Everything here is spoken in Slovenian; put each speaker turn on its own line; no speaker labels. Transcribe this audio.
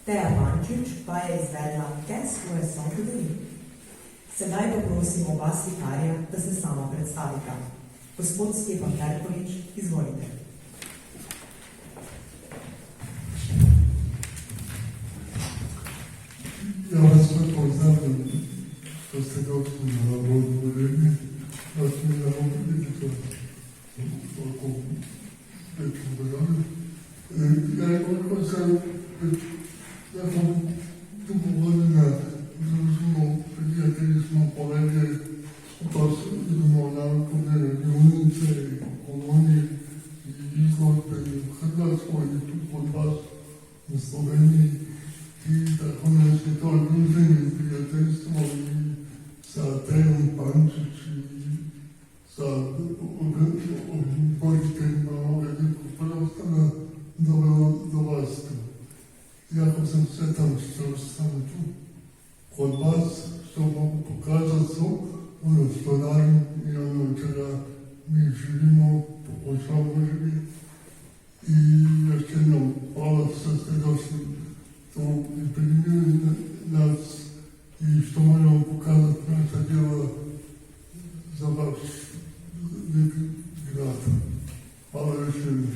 Teja Bančič pa je izvedla Guess Who Has Song to the Week. Sedaj pa prosim oba slikarja, da se sama predstavita. Gospod Stefan Perkovič, izvolite.
Ja vas sve pozdravljam što ste došli na ovo odgovorenje. Vas mi je ovo vidite ovako večnu branu. Ja sam dugo godina družimo, prijatelji smo, kolege, skupa idemo na kulturne radionice i kolonije i izložbe i u Hrvatskoj i tu kod vas u Sloveniji. I tako nas je to druženje, prijateljstvo i sa Tejom Bančić i sa voditeljima ovoga ljudskog prostora dovelo do vas tu. Jako sam sretan što sam tu kod vas, što mogu pokazati ono što radim i ono čega mi živimo, pokušavamo živjeti. I još jednom hvala što ste došli to i primili nas i što možemo pokazati naša djela za vaš lijepi grad. Hvala još jednom.